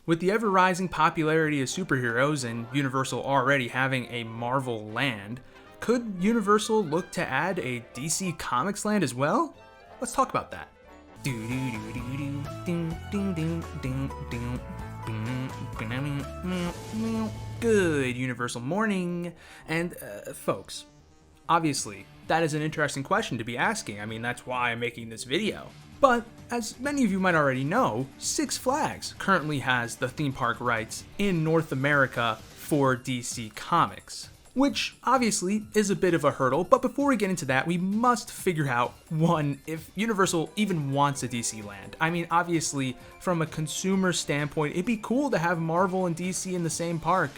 With the ever-rising popularity of superheroes and Universal already having a Marvel land, could Universal look to add a DC Comics land as well? Let's talk about that. Good Universal morning. And folks, obviously, that is an interesting question to be asking. I mean, that's why I'm making this video. But, as many of you might already know, Six Flags currently has the theme park rights in North America for DC Comics, which obviously is a bit of a hurdle, but before we get into that, we must figure out, one, if Universal even wants a DC land. I mean, obviously, from a consumer standpoint, it'd be cool to have Marvel and DC in the same park,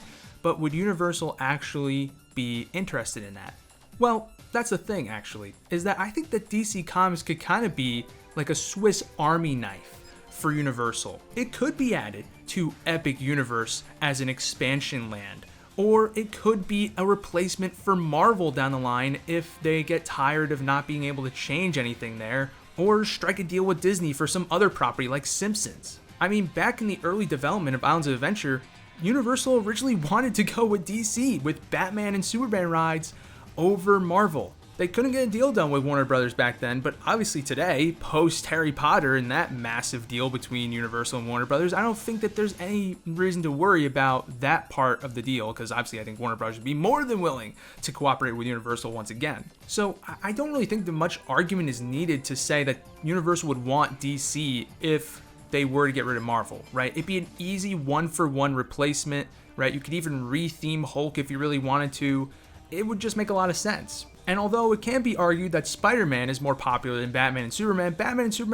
but would Universal actually be interested in that? Well, that's the thing, actually, is that I think that DC Comics could kind of be like a Swiss Army knife for Universal. It could be added to Epic Universe as an expansion land, or it could be a replacement for Marvel down the line if they get tired of not being able to change anything there, or strike a deal with Disney for some other property like Simpsons. I mean, back in the early development of Islands of Adventure, Universal originally wanted to go with DC with Batman and Superman rides over Marvel. They couldn't get a deal done with Warner Brothers back then, but obviously today, post Harry Potter and that massive deal between Universal and Warner Brothers, I don't think that there's any reason to worry about that part of the deal, because obviously I think Warner Brothers would be more than willing to cooperate with Universal once again. So I don't really think that much argument is needed to say that Universal would want DC if they were to get rid of Marvel, right? It'd be an easy one-for-one replacement, right? You could even re-theme Hulk if you really wanted to. It would just make a lot of sense. And although it can be argued that Spider-Man is more popular than Batman and Superman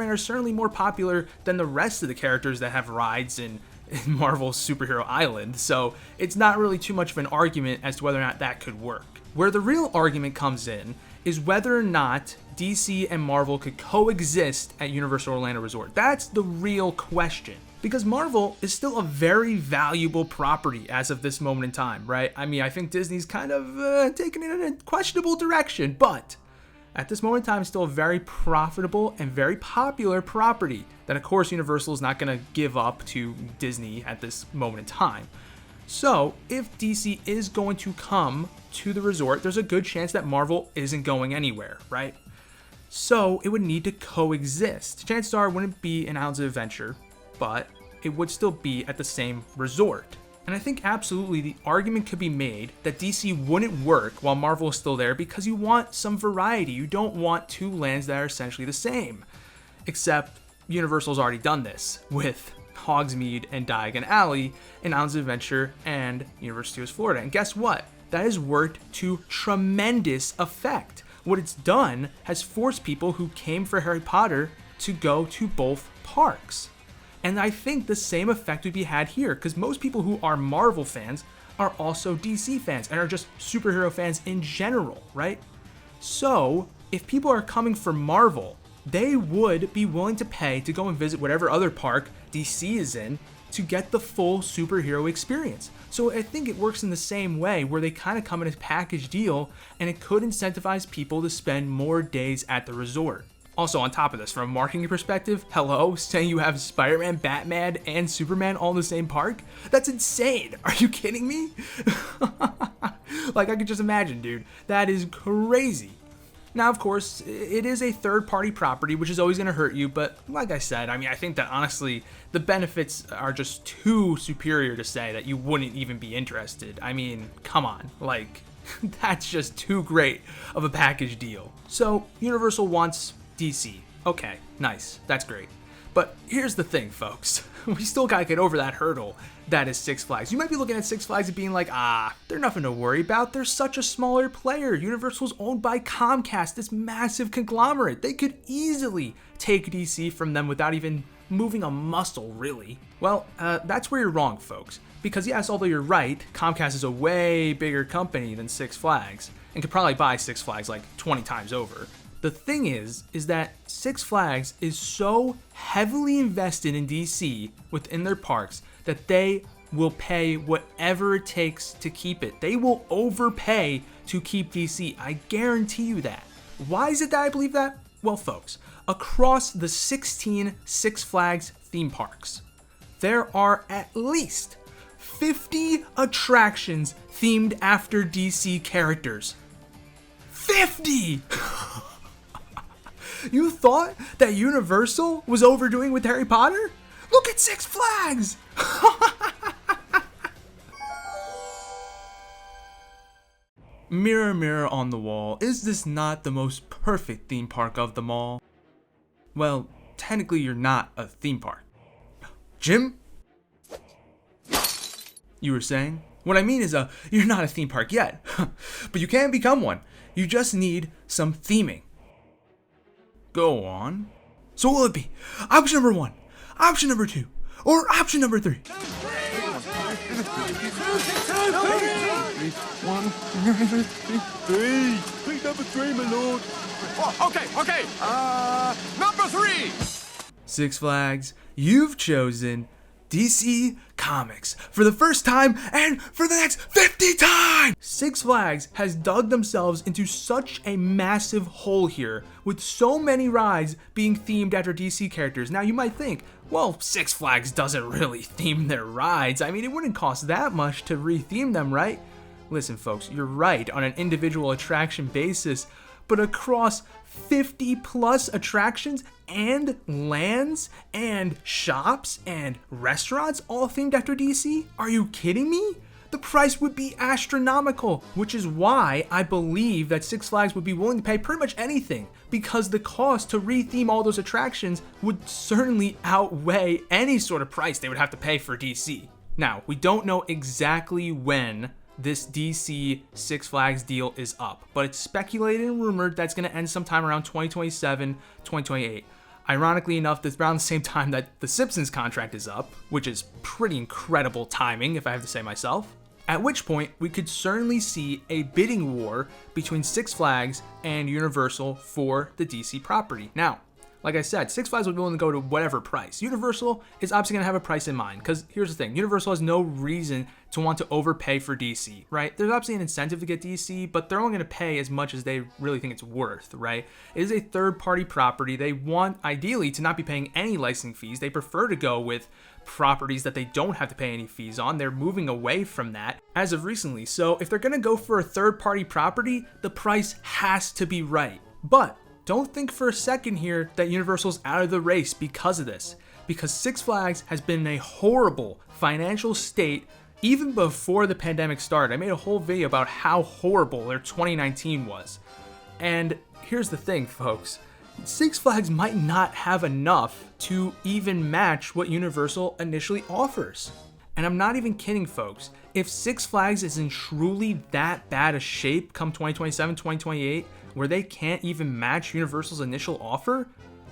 are certainly more popular than the rest of the characters that have rides in Marvel's Superhero Island, so it's not really too much of an argument as to whether or not that could work. Where the real argument comes in is whether or not DC and Marvel could coexist at Universal Orlando Resort. That's the real question. Because Marvel is still a very valuable property as of this moment in time, right? I mean, I think Disney's kind of taking it in a questionable direction, but at this moment in time, it's still a very profitable and very popular property that, of course, Universal is not going to give up to Disney at this moment in time. So, if DC is going to come to the resort, there's a good chance that Marvel isn't going anywhere, right? So, it would need to coexist. Chances are it wouldn't be an Islands of Adventure, but it would still be at the same resort. And I think absolutely the argument could be made that DC wouldn't work while Marvel is still there because you want some variety. You don't want two lands that are essentially the same. Except Universal's already done this with Hogsmeade and Diagon Alley in Islands of Adventure and Universal Studios Florida. And guess what? That has worked to tremendous effect. What it's done has forced people who came for Harry Potter to go to both parks. And I think the same effect would be had here, because most people who are Marvel fans are also DC fans and are just superhero fans in general, right? So, if people are coming for Marvel, they would be willing to pay to go and visit whatever other park DC is in to get the full superhero experience. So I think it works in the same way, where they kind of come in a package deal, and it could incentivize people to spend more days at the resort. Also, on top of this, from a marketing perspective, hello, saying you have Spider-Man, Batman, and Superman all in the same park? That's insane. Are you kidding me? Like, I could just imagine, dude. That is crazy. Now, of course, it is a third-party property, which is always going to hurt you, but like I said, I mean, I think that honestly, the benefits are just too superior to say that you wouldn't even be interested. I mean, come on, like, that's just too great of a package deal. So, Universal wants DC. Okay, nice. That's great. But here's the thing, folks. We still gotta get over that hurdle that is Six Flags. You might be looking at Six Flags and being like, they're nothing to worry about. They're such a smaller player. Universal's owned by Comcast, this massive conglomerate. They could easily take DC from them without even moving a muscle, really. Well, that's where you're wrong, folks. Because yes, although you're right, Comcast is a way bigger company than Six Flags and could probably buy Six Flags like 20 times over. The thing is that Six Flags is so heavily invested in DC within their parks that they will pay whatever it takes to keep it. They will overpay to keep DC. I guarantee you that. Why is it that I believe that? Well, folks, across the 16 Six Flags theme parks, there are at least 50 attractions themed after DC characters. 50! You thought that Universal was overdoing with Harry Potter? Look at Six Flags! Mirror, mirror on the wall, is this not the most perfect theme park of them all? Well, technically you're not a theme park. Jim? You were saying? What I mean is, you're not a theme park yet, but you can become one. You just need some theming. Go on. So what will it be? Option number 1, option number 2, or option number 3? Pick number 3, my lord. Oh, okay. Number 3. Six Flags, you've chosen DC Comics for the first time and for the next 50 times! Six Flags has dug themselves into such a massive hole here, with so many rides being themed after DC characters. Now you might think, well, Six Flags doesn't really theme their rides. I mean, it wouldn't cost that much to re-theme them, right? Listen, folks, you're right on an individual attraction basis, but across 50 plus attractions and lands and shops and restaurants all themed after DC? Are you kidding me? The price would be astronomical, which is why I believe that Six Flags would be willing to pay pretty much anything, because the cost to re-theme all those attractions would certainly outweigh any sort of price they would have to pay for DC. Now, we don't know exactly when this DC Six Flags deal is up, but it's speculated and rumored that's going to end sometime around 2027, 2028. Ironically enough, that's around the same time that the Simpsons contract is up, which is pretty incredible timing, if I have to say myself. At which point, we could certainly see a bidding war between Six Flags and Universal for the DC property. Now, like I said, Six Flags would be willing to go to whatever price. Universal is obviously going to have a price in mind, because here's the thing. Universal has no reason to want to overpay for DC, right? There's obviously an incentive to get DC, but they're only going to pay as much as they really think it's worth, right? It is a third-party property. They want, ideally, to not be paying any licensing fees. They prefer to go with properties that they don't have to pay any fees on. They're moving away from that as of recently. So if they're going to go for a third-party property, the price has to be right. But don't think for a second here that Universal's out of the race because of this. Because Six Flags has been in a horrible financial state even before the pandemic started. I made a whole video about how horrible their 2019 was. And here's the thing, folks. Six Flags might not have enough to even match what Universal initially offers. And I'm not even kidding, folks. If Six Flags is in truly that bad a shape come 2027, 2028, where they can't even match Universal's initial offer,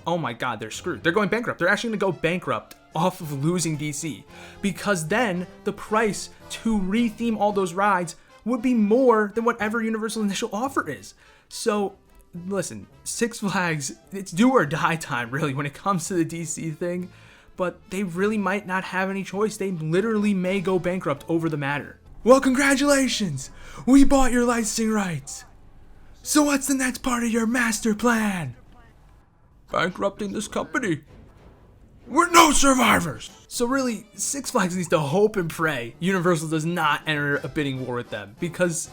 oh my god, they're screwed. They're going bankrupt. They're actually going to go bankrupt off of losing DC. Because then the price to re-theme all those rides would be more than whatever Universal's initial offer is. So, listen, Six Flags, it's do or die time, really, when it comes to the DC thing. But they really might not have any choice. They literally may go bankrupt over the matter. Well, congratulations! We bought your licensing rights! So what's the next part of your master plan? Bankrupting this company. We're no survivors! So really, Six Flags needs to hope and pray Universal does not enter a bidding war with them, because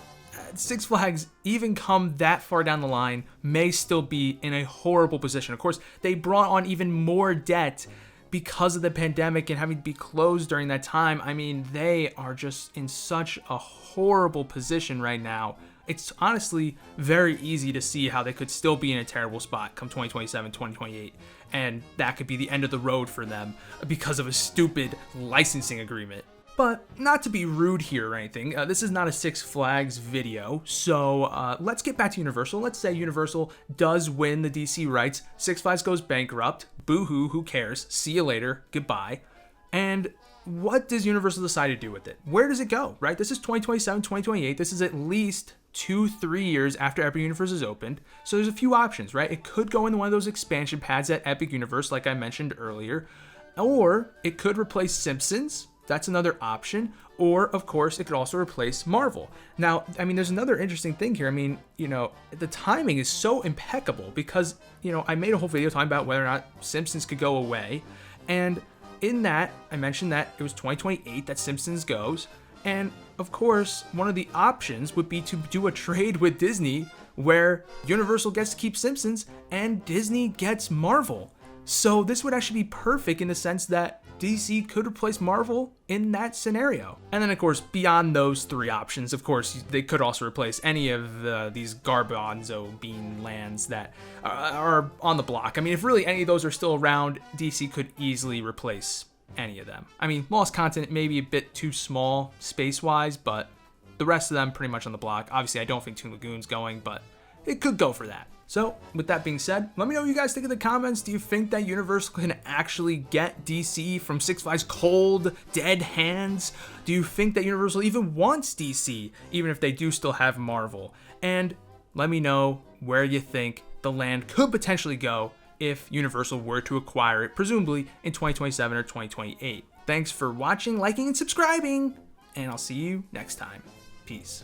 Six Flags, even come that far down the line, may still be in a horrible position. Of course, they brought on even more debt because of the pandemic and having to be closed during that time. I mean, they are just in such a horrible position right now. It's honestly very easy to see how they could still be in a terrible spot come 2027, 2028. And that could be the end of the road for them because of a stupid licensing agreement. But not to be rude here or anything, this is not a Six Flags video, so let's get back to Universal. Let's say Universal does win the DC rights, Six Flags goes bankrupt, boo-hoo, who cares, see you later, goodbye. And what does Universal decide to do with it? Where does it go, right? This is 2027, 2028, this is at least 2-3 years after Epic Universe is opened, so there's a few options, right? It could go into one of those expansion pads at Epic Universe, like I mentioned earlier, or it could replace Simpsons. That's another option. Or, of course, it could also replace Marvel. Now, I mean, there's another interesting thing here. I mean, you know, the timing is so impeccable because, you know, I made a whole video talking about whether or not Simpsons could go away. And in that, I mentioned that it was 2028 that Simpsons goes, and of course, one of the options would be to do a trade with Disney where Universal gets to keep Simpsons and Disney gets Marvel. So this would actually be perfect in the sense that DC could replace Marvel in that scenario. And then of course, beyond those three options, of course, they could also replace any of these Garbanzo Bean lands that are on the block. I mean, if really any of those are still around, DC could easily replace any of them. I mean, Lost Continent may be a bit too small space-wise, but the rest of them pretty much on the block. Obviously, I don't think Toon Lagoon's going, but it could go for that. So, with that being said, let me know what you guys think in the comments. Do you think that Universal can actually get DC from Six Flags' cold, dead hands? Do you think that Universal even wants DC, even if they do still have Marvel? And let me know where you think the land could potentially go if Universal were to acquire it, presumably in 2027 or 2028. Thanks for watching, liking, and subscribing, and I'll see you next time. Peace.